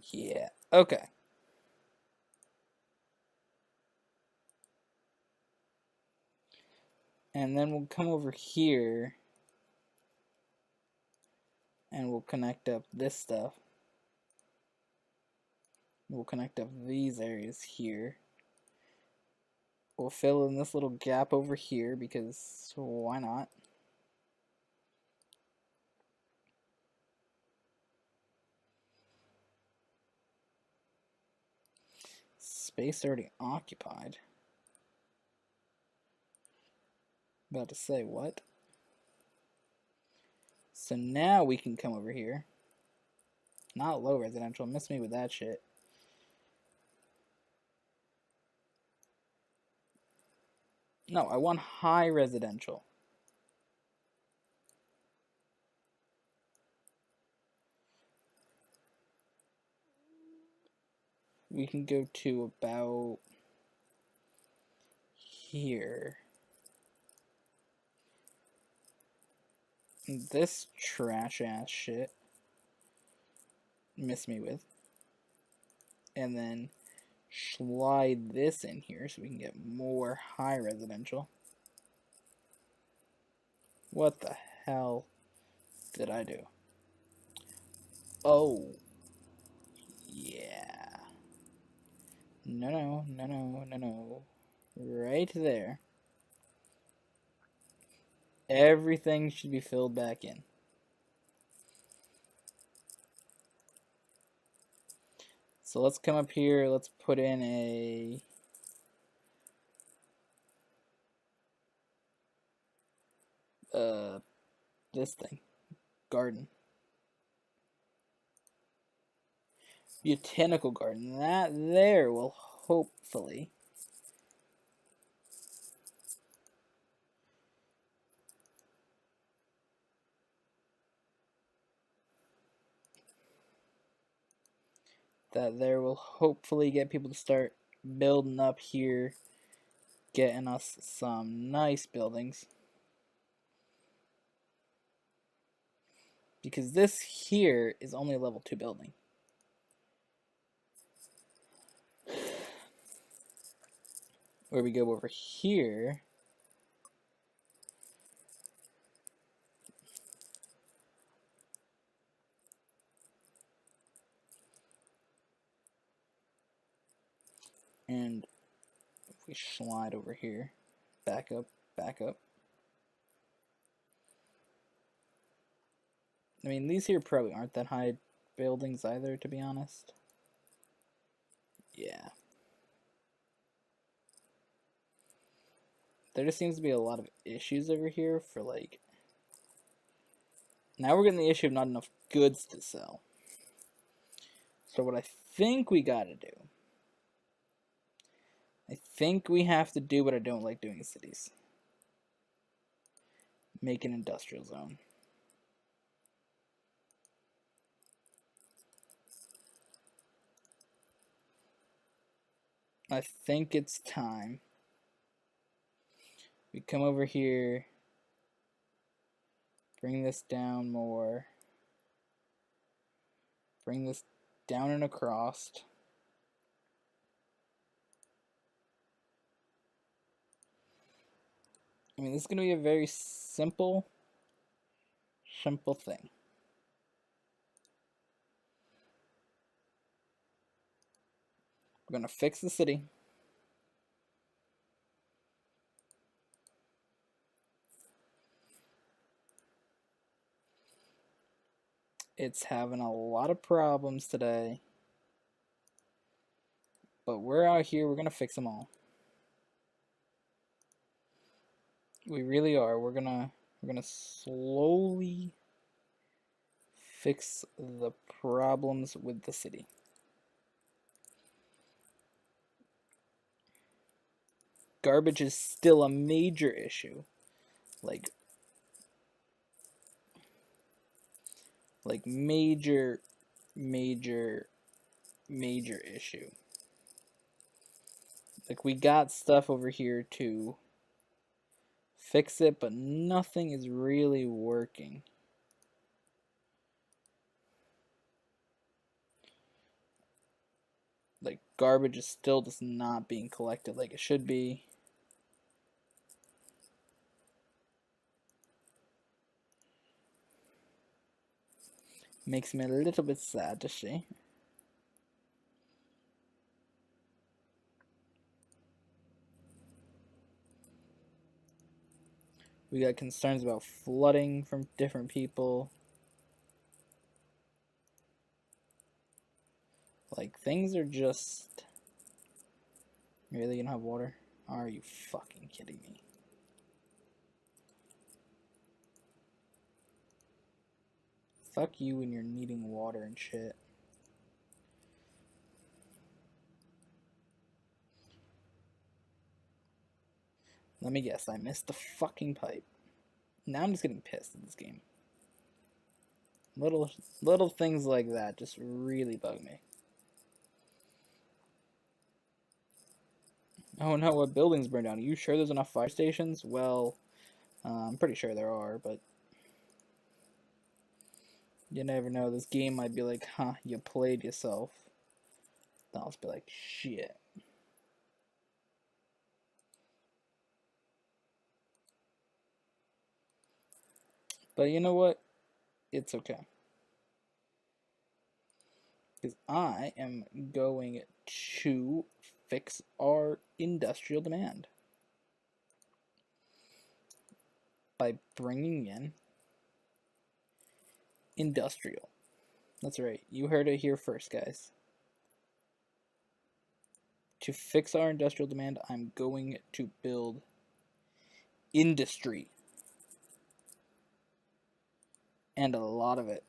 Yeah, okay. And then we'll come over here and we'll connect up this stuff. We'll connect up these areas here. We'll fill in this little gap over here because why not? Space already occupied. About to say what? So now we can come over here. Not low residential, miss me with that shit. No, I want high residential. We can go to about here. This trash ass shit. Miss me with. And then slide this in here so we can get more high residential. What the hell did I do? Oh. Yeah. No. Right there. Everything should be filled back in. So let's come up here, let's put in this thing. Garden. Botanical garden. That there will hopefully get people to start building up here, getting us some nice buildings. Because this here is only a level 2 building. Where we go over here, and if we slide over here, back up. I mean, these here probably aren't that high buildings either, to be honest. Yeah. There just seems to be a lot of issues over here for, like... Now we're getting the issue of not enough goods to sell. So what I think we gotta do... I think we have to do what I don't like doing in cities. Make an industrial zone. I think it's time. We come over here, bring this down more, bring this down and across. I mean, this is going to be a very simple thing. We're going to fix the city. It's having a lot of problems today. But we're out here, we're going to fix them all. We really are. We're gonna slowly fix the problems with the city. Garbage is still a major issue. Like major issue. Like, we got stuff over here to fix it, but nothing is really working. Like, garbage is still just not being collected like it should be. Makes me a little bit sad to see. We got concerns about flooding from different people. Like, things are just... Really, you don't have water? Are you fucking kidding me? Fuck you when you're needing water and shit. Let me guess, I missed the fucking pipe. Now I'm just getting pissed at this game. Little things like that just really bug me. Oh no, what buildings burned down? Are you sure there's enough fire stations? Well, I'm pretty sure there are, but... You never know, this game might be like, huh, you played yourself. Then I'll just be like, shit. But you know what? It's okay. Because I am going to fix our industrial demand. By bringing in industrial. That's right, you heard it here first, guys. To fix our industrial demand, I'm going to build industry. And a lot of it.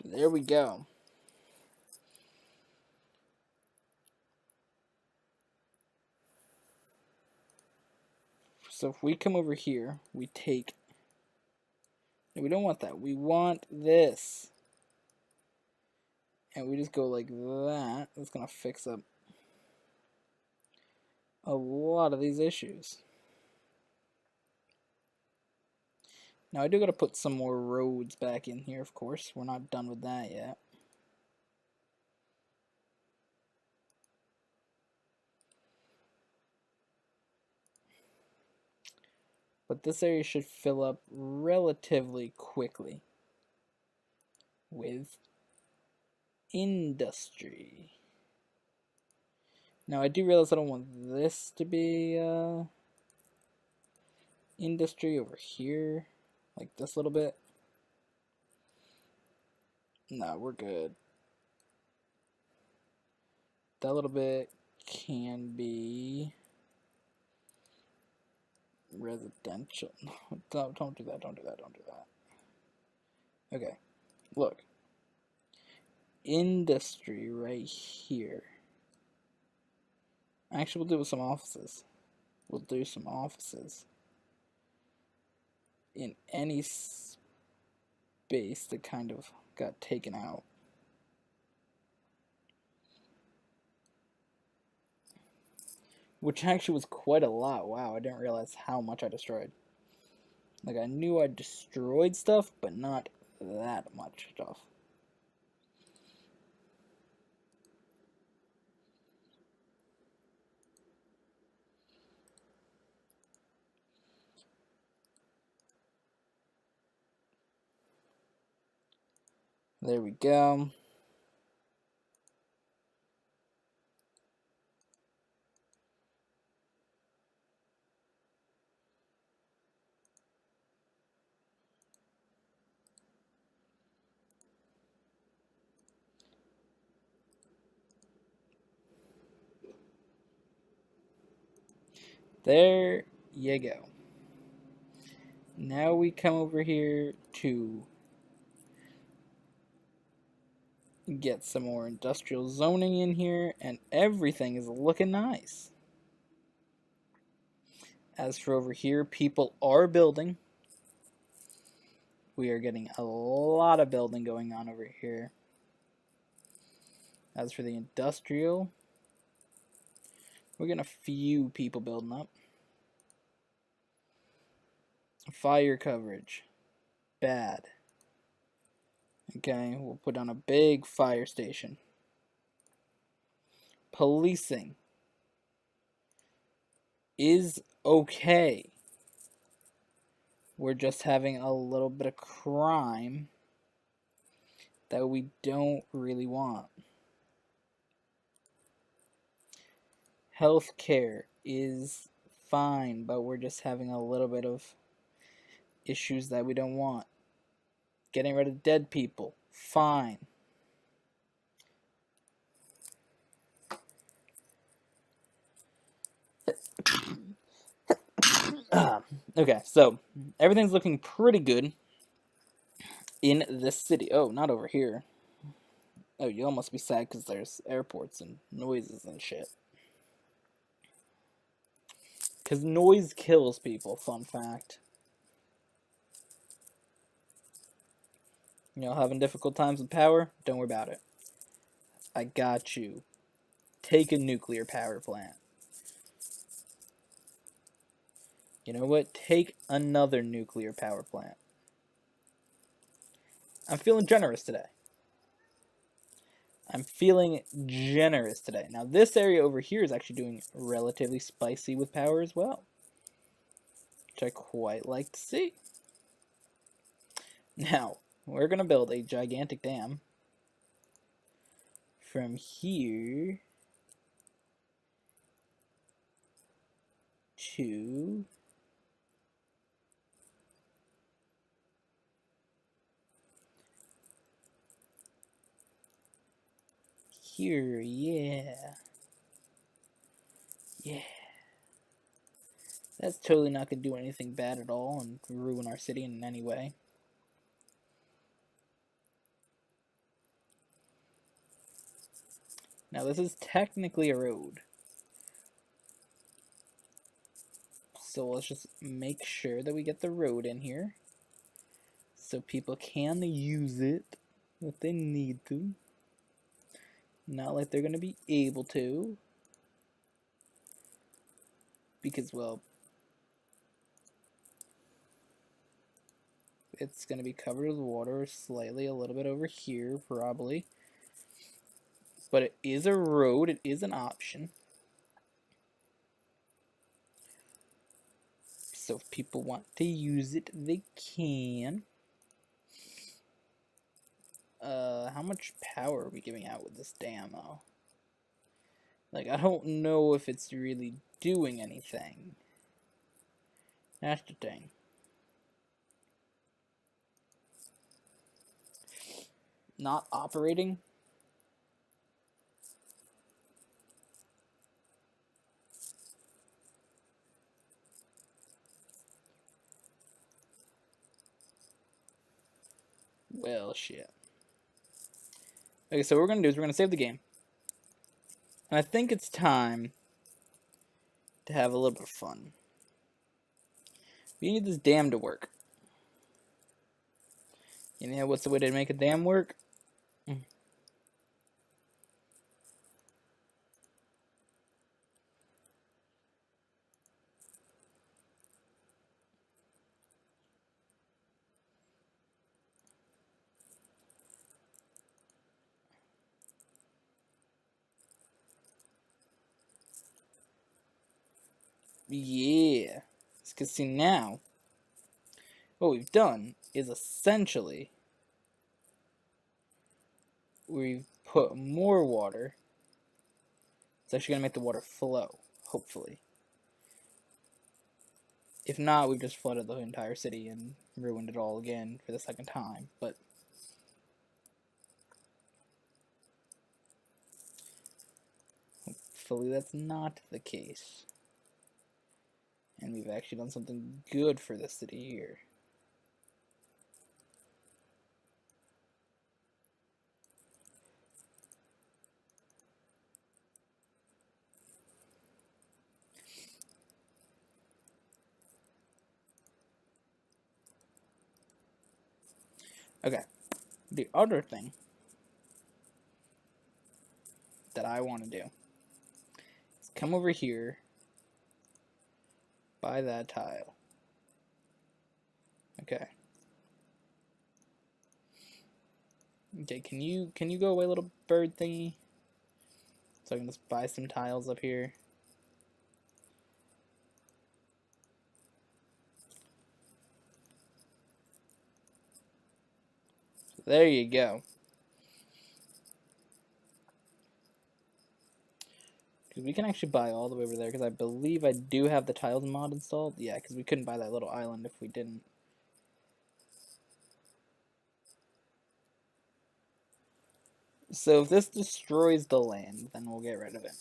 There we go. So if we come over here, we take... No, we don't want that. We want this. And we just go like that. That's going to fix up a lot of these issues. Now I do got to put some more roads back in here, of course. We're not done with that yet. But this area should fill up relatively quickly with industry. Now I do realize I don't want this to be industry over here, like this little bit. No, we're good. That little bit can be residential. Don't do that, don't do that, don't do that. Okay, look. Industry right here. Actually, we'll do with some offices. We'll do some offices in any space that kind of got taken out. Which actually was quite a lot. Wow, I didn't realize how much I destroyed. Like, I knew I destroyed stuff, but not that much stuff. There we go. There you go. Now we come over here to get some more industrial zoning in here, and everything is looking nice. As for over here, people are building. we are getting a lot of building going on over here. As for the industrial, we're getting a few people building up. Fire coverage, bad. Okay, we'll put on a big fire station. Policing is okay. We're just having a little bit of crime that we don't really want. Healthcare is fine, but we're just having a little bit of issues that we don't want. Getting rid of dead people, fine. Okay, so everything's looking pretty good in this city. Oh, not over here. Oh, you all must be sad because there's airports and noises and shit. Because noise kills people, fun fact. You know, having difficult times with power? Don't worry about it. I got you. Take a nuclear power plant. You know what? Take another nuclear power plant. I'm feeling generous today. I'm feeling generous today. Now, this area over here is actually doing relatively spicy with power as well, which I quite like to see. Now, we're going to build a gigantic dam from here to here. Yeah. That's totally not going to do anything bad at all and ruin our city in any way. Now, this is technically a road. So let's just make sure that we get the road in here so people can use it if they need to. Not like they're going to be able to. Because, well, it's going to be covered with water slightly, a little bit over here, probably. But it is a road, it is an option. So if people want to use it, they can. How much power are we giving out with this dam, though? Like, I don't know if it's really doing anything. That's the thing. Not operating? Well, shit. Okay, so what we're going to do is we're going to save the game. And I think it's time to have a little bit of fun. We need this dam to work. You know what's the way to make a dam work? Yeah. Because see now, what we've done is essentially we've put more water. It's actually going to make the water flow, hopefully. If not, we've just flooded the entire city and ruined it all again for the second time. But hopefully that's not the case. And we've actually done something good for the city here. Okay. The other thing that I want to do is come over here by that tile. Okay. Okay, can you go away, little bird thingy? So I can just buy some tiles up here. So there you go. Because we can actually buy all the way over there, because I believe I do have the tiles mod installed. Yeah, because we couldn't buy that little island if we didn't. So if this destroys the land, then we'll get rid of it.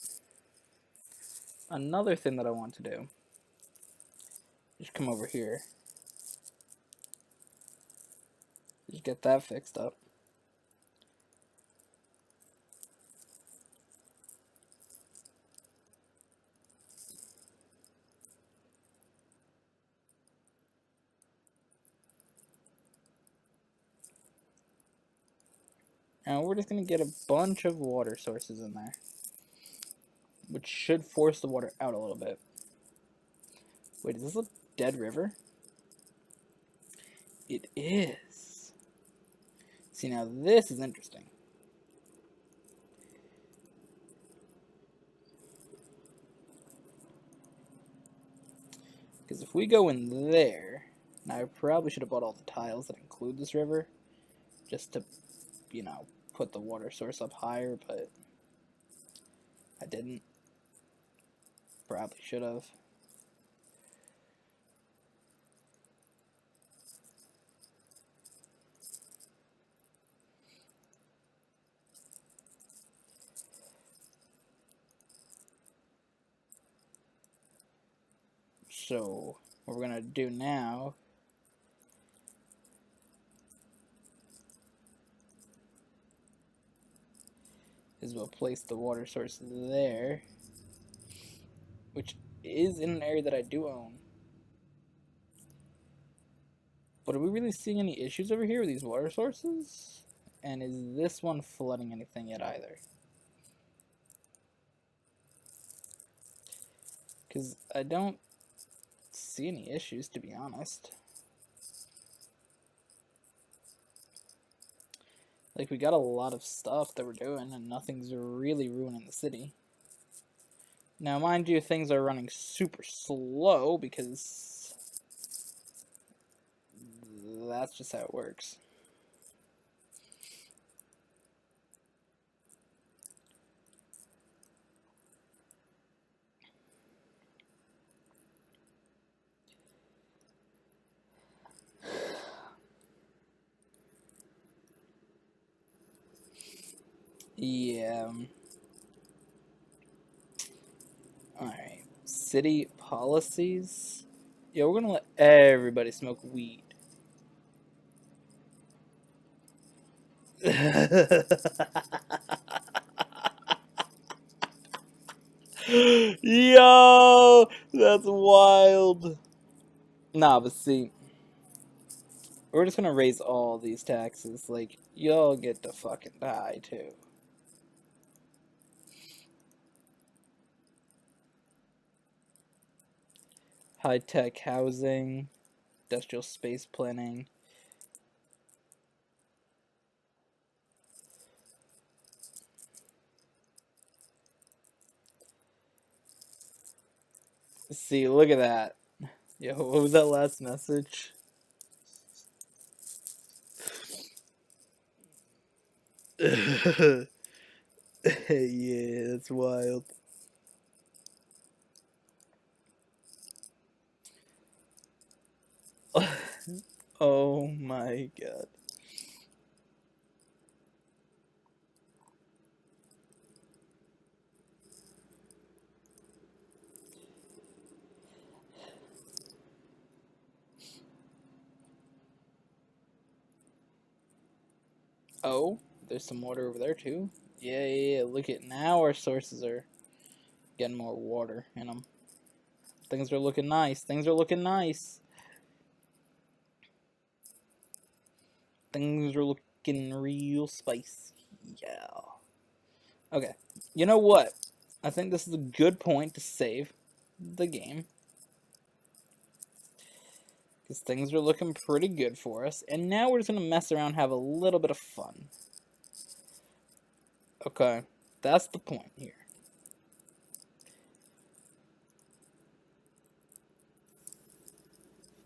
Another thing that I want to do is come over here. Just get that fixed up. Now we're just going to get a bunch of water sources in there, which should force the water out a little bit. Wait, is this a dead river? It is. See, now this is interesting. Because if we go in there, now I probably should have bought all the tiles that include this river, just to, you know, put the water source up higher, but I didn't. Probably should have. So, what we're going to do now is we'll place the water source there, which is in an area that I do own. But are we really seeing any issues over here with these water sources? And is this one flooding anything yet either? Because I don't see any issues, to be honest. Like, we got a lot of stuff that we're doing, and nothing's really ruining the city. Now, mind you, things are running super slow, because that's just how it works. Yeah. Alright. City policies. Yeah, we're gonna let everybody smoke weed. Yo, that's wild. Nah, but see, we're just gonna raise all these taxes. Like, y'all get to fucking die, too. High-tech housing, industrial space planning. See, look at that. Yo, what was that last message? Yeah, that's wild. Oh my god. Oh, there's some water over there too. Yeah. Look at now our sources are getting more water in them. Things are looking nice. Things are looking nice. Things are looking real spicy. Yeah. Okay. You know what? I think this is a good point to save the game. Because things are looking pretty good for us. And now we're just going to mess around and have a little bit of fun. Okay. That's the point here.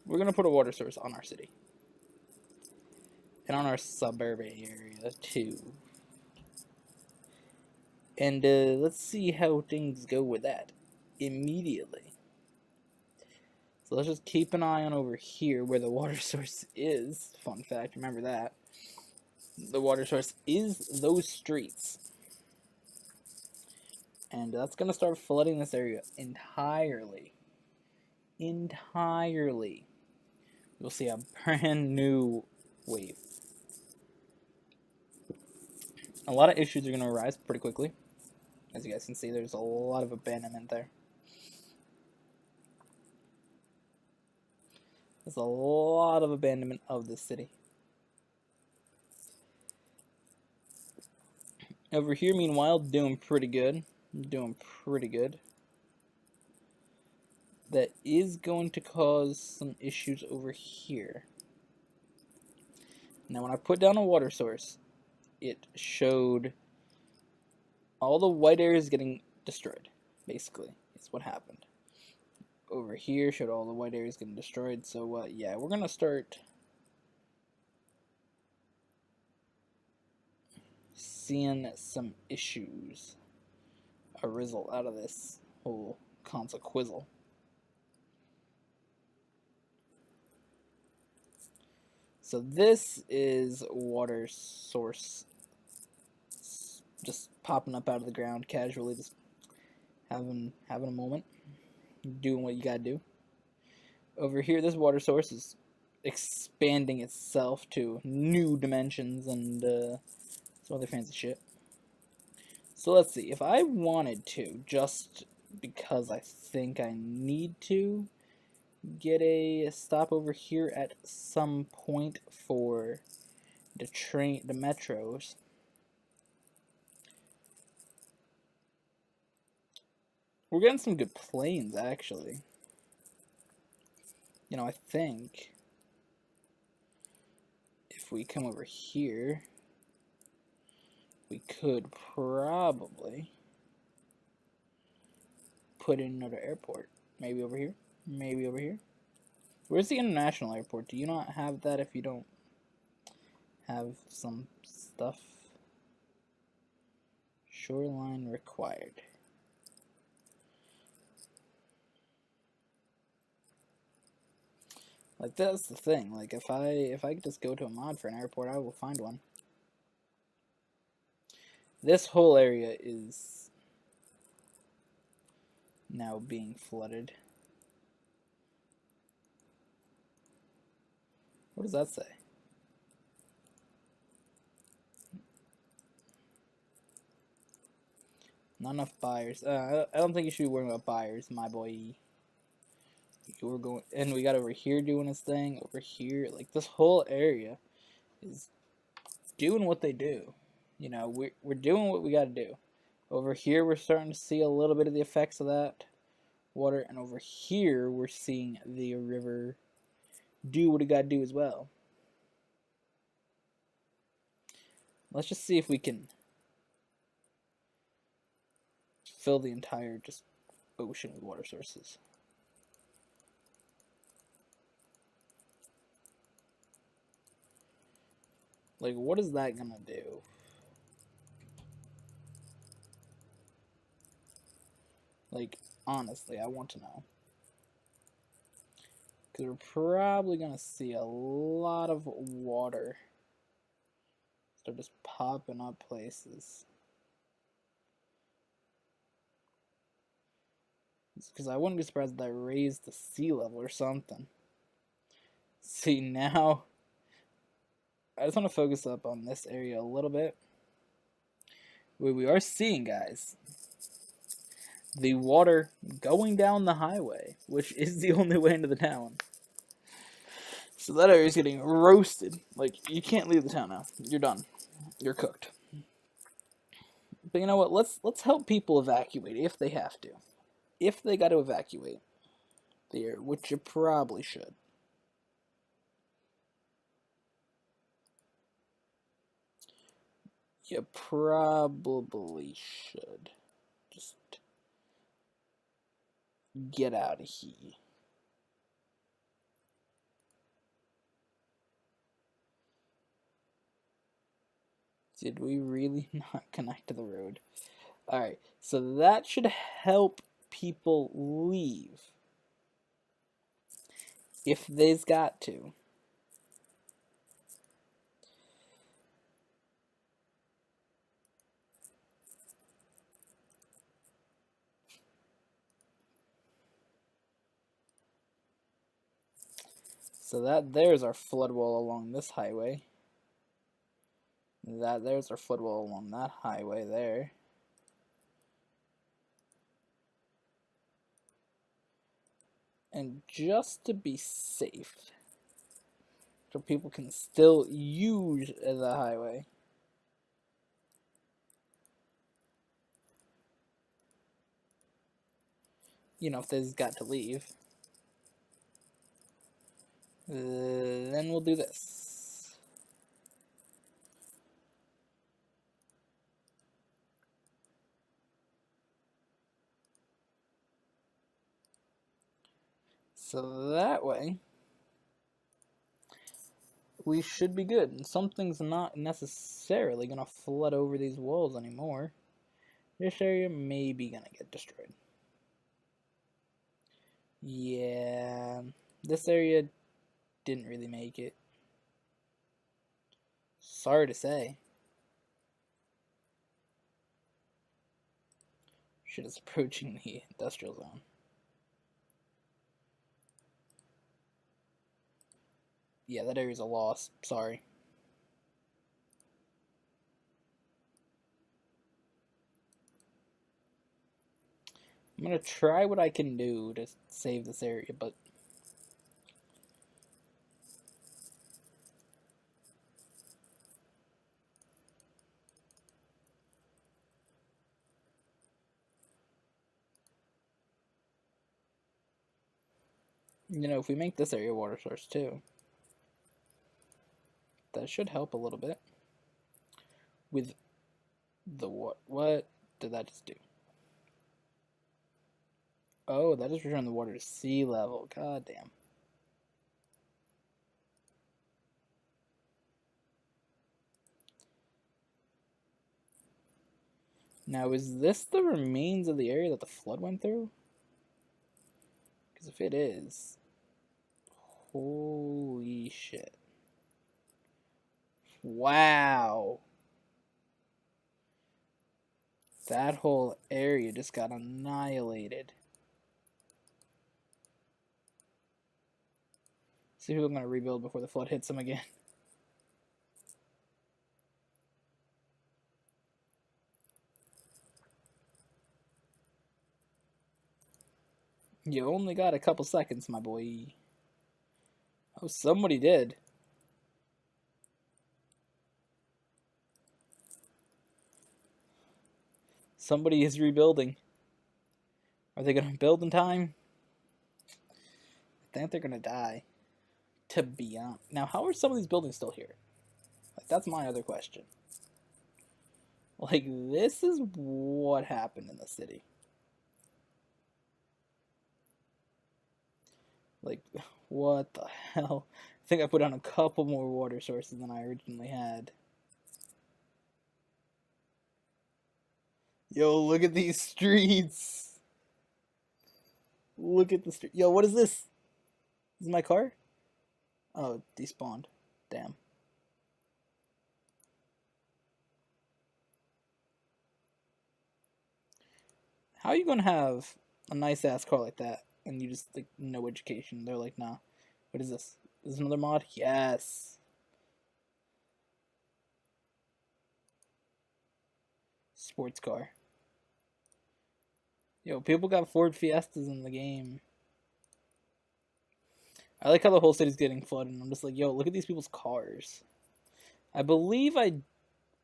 We're going to put a water source on our city. And on our suburb area, too. And let's see how things go with that immediately. So let's just keep an eye on over here where the water source is. Fun fact, remember that. The water source is those streets. And that's going to start flooding this area entirely. Entirely. You'll see a brand new wave. A lot of issues are going to arise pretty quickly. As you guys can see, there's a lot of abandonment there. There's a lot of abandonment of this city. Over here, meanwhile, doing pretty good. Doing pretty good. That is going to cause some issues over here. Now, when I put down a water source, it showed all the white areas getting destroyed, basically, is what happened. Over here showed all the white areas getting destroyed, so yeah, we're going to start seeing some issues aristle out of this whole consequizzle. So this is water source just popping up out of the ground casually, just having a moment, doing what you gotta do. Over here, this water source is expanding itself to new dimensions and some other fancy shit. So let's see, if I wanted to, just because I think I need to, get a stop over here at some point for the metros. We're getting some good planes, actually. You know, I think if we come over here, we could probably put in another airport. Maybe over here. Maybe over here. Where's the international airport? Do you not have that if you don't have some stuff? Shoreline required. Like, that's the thing. Like, if I could just go to a mod for an airport, I will find one. This whole area is now being flooded. What does that say? Not enough buyers. I don't think you should be worrying about buyers, my boy. We're going, and we got over here doing his thing. Over here, like this whole area is doing what they do. You know, we're doing what we got to do. Over here, we're starting to see a little bit of the effects of that water, and over here, we're seeing the river do what it got to do as well. Let's just see if we can fill the entire just ocean with water sources. Like, what is that gonna do? Like, honestly, I want to know. Because we're probably gonna see a lot of water start just popping up places. Because I wouldn't be surprised if that raised the sea level or something. See, now I just want to focus up on this area a little bit. What we are seeing, guys, the water going down the highway, which is the only way into the town. So that area's getting roasted. Like, you can't leave the town now. You're done. You're cooked. But you know what? Let's help people evacuate if they have to. If they got to evacuate the area, which you probably should. You probably should. Just get out of here. Did we really not connect to the road? Alright, so that should help people leave. If they's got to. So that there's our flood wall along this highway. That there's our flood wall along that highway there. And just to be safe, so people can still use the highway, you know, if they've got to leave, then we'll do this. So that way, we should be good. And something's not necessarily going to flood over these walls anymore. This area may be going to get destroyed. Yeah, this area didn't really make it. Sorry to say. Shit is approaching the industrial zone. Yeah, that area's a loss. Sorry. I'm gonna try what I can do to save this area, but you know, if we make this area a water source too, that should help a little bit with the what did that just do? Oh, that just returned the water to sea level. God damn. Now, is this the remains of the area that the flood went through? Because if it is, holy shit. Wow. That whole area just got annihilated. See who I'm going to rebuild before the flood hits them again. You only got a couple seconds, my boy. Oh, somebody did. Somebody is rebuilding. Are they going to build in time? I think they're going to die. To be honest. Now, how are some of these buildings still here? Like, that's my other question. Like, this is what happened in the city. Like, what the hell? I think I put on a couple more water sources than I originally had. Yo, look at these streets. Look at the street. Yo, what is this? This is my car? Oh, it despawned. Damn. How are you gonna have a nice ass car like that and you just, like, no education? They're like, nah. What is this? Is this another mod? Yes. Sports car. Yo, people got Ford Fiestas in the game. I like how the whole city's getting flooded, and I'm just like, yo, look at these people's cars. I believe I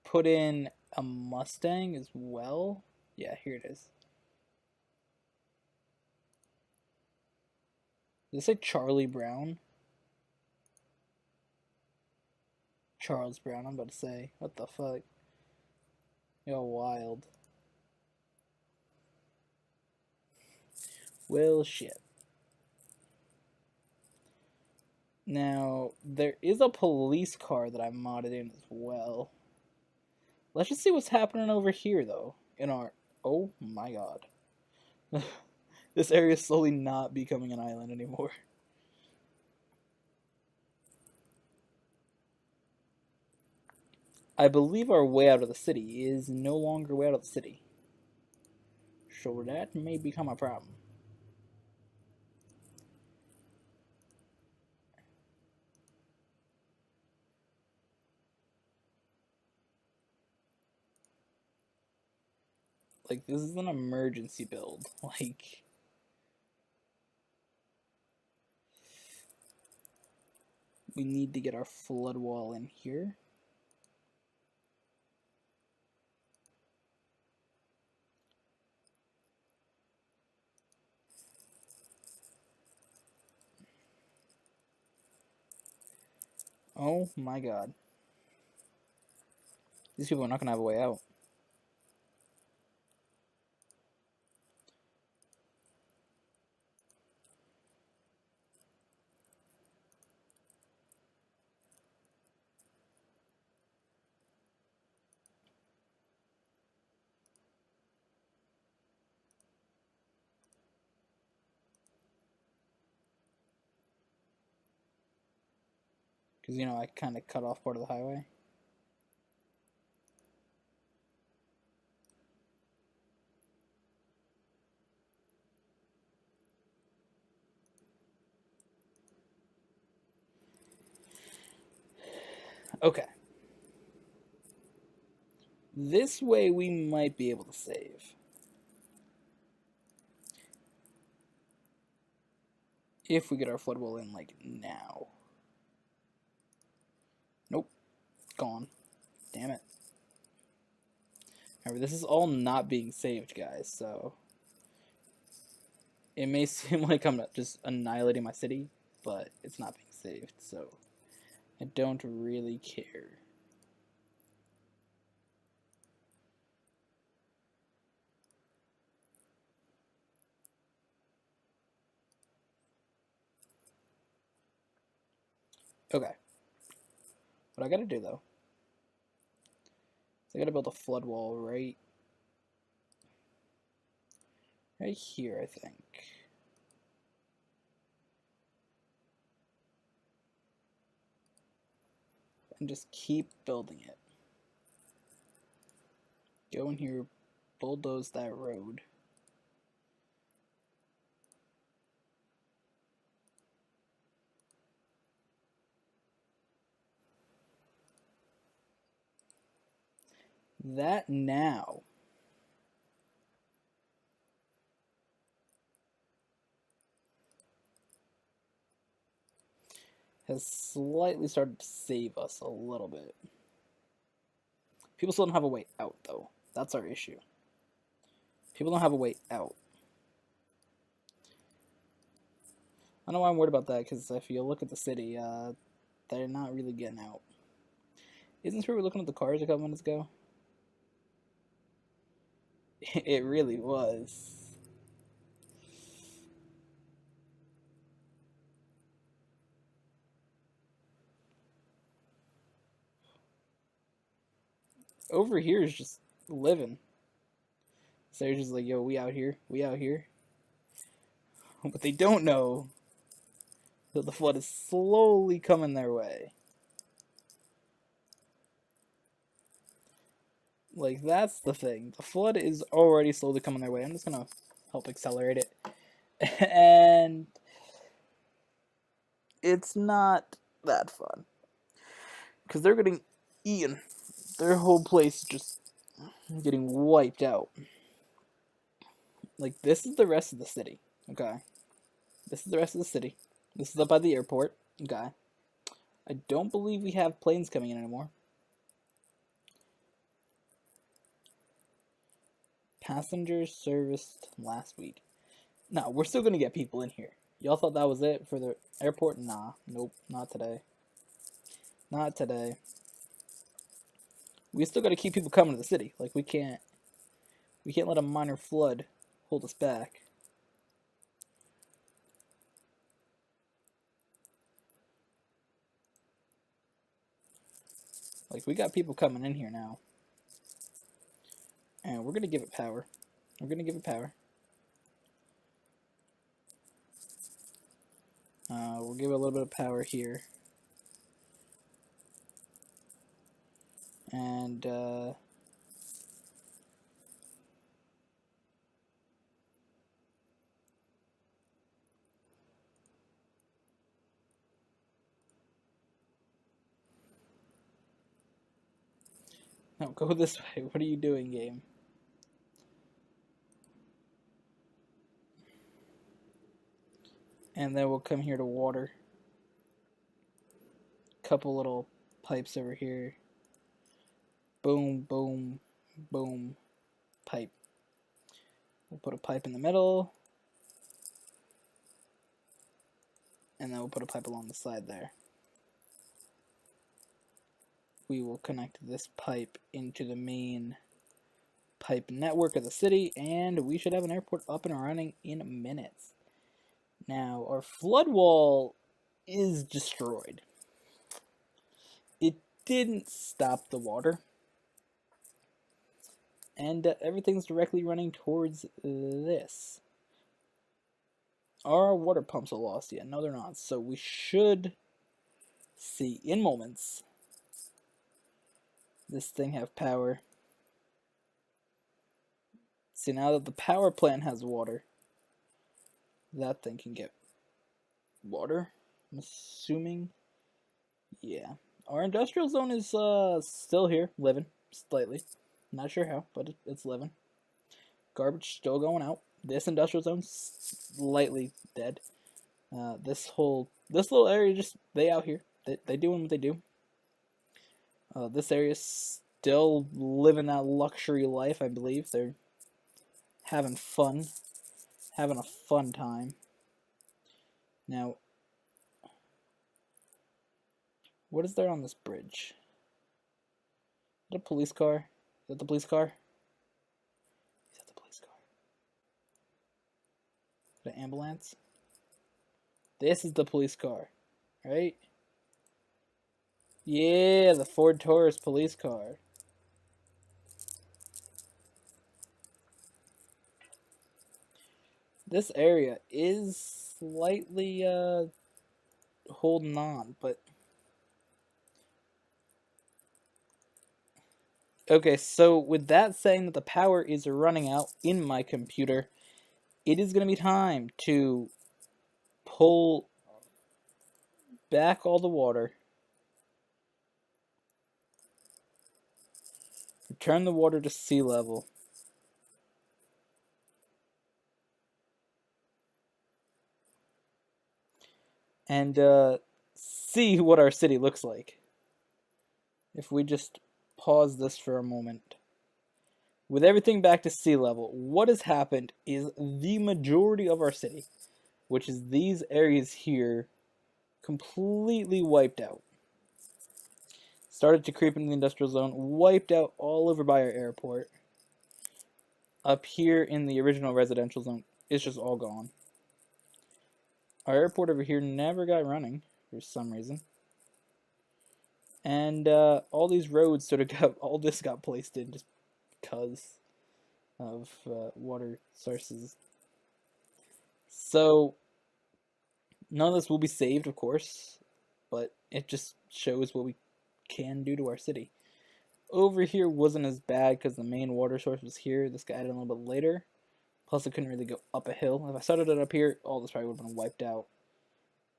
put in a Mustang as well. Yeah, here it is. Does it say Charlie Brown? Charles Brown, I'm about to say. What the fuck? Yo, wild. Well, shit. Now, there is a police car that I modded in as well. Let's just see what's happening over here, though. In our... Oh, my god. This area is slowly not becoming an island anymore. I believe our way out of the city is no longer way out of the city. So that may become a problem. Like, this is an emergency build. Like... We need to get our flood wall in here. Oh my god. These people are not going to have a way out. Because, you know, I kind of cut off part of the highway. Okay. This way we might be able to save. If we get our flood wall in, like, now. Nope. Gone. Damn it. Remember, this is all not being saved, guys, so... It may seem like I'm just annihilating my city, but it's not being saved, so... I don't really care. Okay. What I gotta do, though, is I gotta build a flood wall right here, I think. And just keep building it. Go in here, bulldoze that road. That now has slightly started to save us a little bit. People still don't have a way out, though. That's our issue. People don't have a way out. I don't know why I'm worried about that, because if you look at the city, they're not really getting out. Isn't this where we were looking at the cars a couple minutes ago? It really was. Over here is just living. So they're just like, yo, we out here. We out here. But they don't know that the flood is slowly coming their way. Like, that's the thing. The flood is already slowly coming their way. I'm just gonna help accelerate it. And it's not that fun. Because they're getting eaten. Their whole place is just getting wiped out. Like, this is the rest of the city. Okay? This is the rest of the city. This is up by the airport. Okay. I don't believe we have planes coming in anymore. Passengers serviced last week. No, we're still gonna get people in here. Y'all thought that was it for the airport? Nah, nope, not today. Not today. We still gotta keep people coming to the city. Like we can't let a minor flood hold us back. Like we got people coming in here now. And we're gonna give it power. We're gonna give it power. We'll give it a little bit of power here. And, no, go this way. What are you doing, game? And then we'll come here to water. Couple little pipes over here. Boom, boom, boom, pipe. We'll put a pipe in the middle. And then we'll put a pipe along the side there. We will connect this pipe into the main pipe network of the city, and we should have an airport up and running in minutes. Now, our flood wall is destroyed. It didn't stop the water. And everything's directly running towards this. Are our water pumps a loss yet? No, they're not. So we should see in moments this thing have power. See, now that the power plant has water, that thing can get water. I'm assuming. Yeah. Our industrial zone is still here, living, slightly. Not sure how, but it's living. Garbage still going out. This industrial zone's slightly dead. This little area, just they out here. They doing what they do. This area's still living that luxury life, I believe. They're having fun. Having a fun time. Now, what is there on this bridge? Is that a police car? Is that the police car? Is that the police car? Is that an ambulance? This is the police car, right? Yeah, the Ford Taurus police car. This area is slightly holding on, but okay, so with that saying that the power is running out in my computer, it is going to be time to pull back all the water, return the water to sea level, and see what our city looks like. If we just pause this for a moment. With everything back to sea level, what has happened is the majority of our city, which is these areas here, completely wiped out. Started to creep into the industrial zone, wiped out all over by our airport. Up here in the original residential zone, it's just all gone. Our airport over here never got running for some reason. And all these roads sort of got, all this got placed in just because of water sources. So none of this will be saved, of course, but it just shows what we can do to our city. Over here wasn't as bad because the main water source was here. This got added a little bit later. Plus, I couldn't really go up a hill. If I started it up here, all this probably would have been wiped out.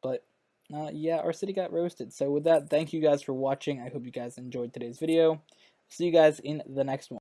But yeah, our city got roasted. So with that, thank you guys for watching. I hope you guys enjoyed today's video. See you guys in the next one.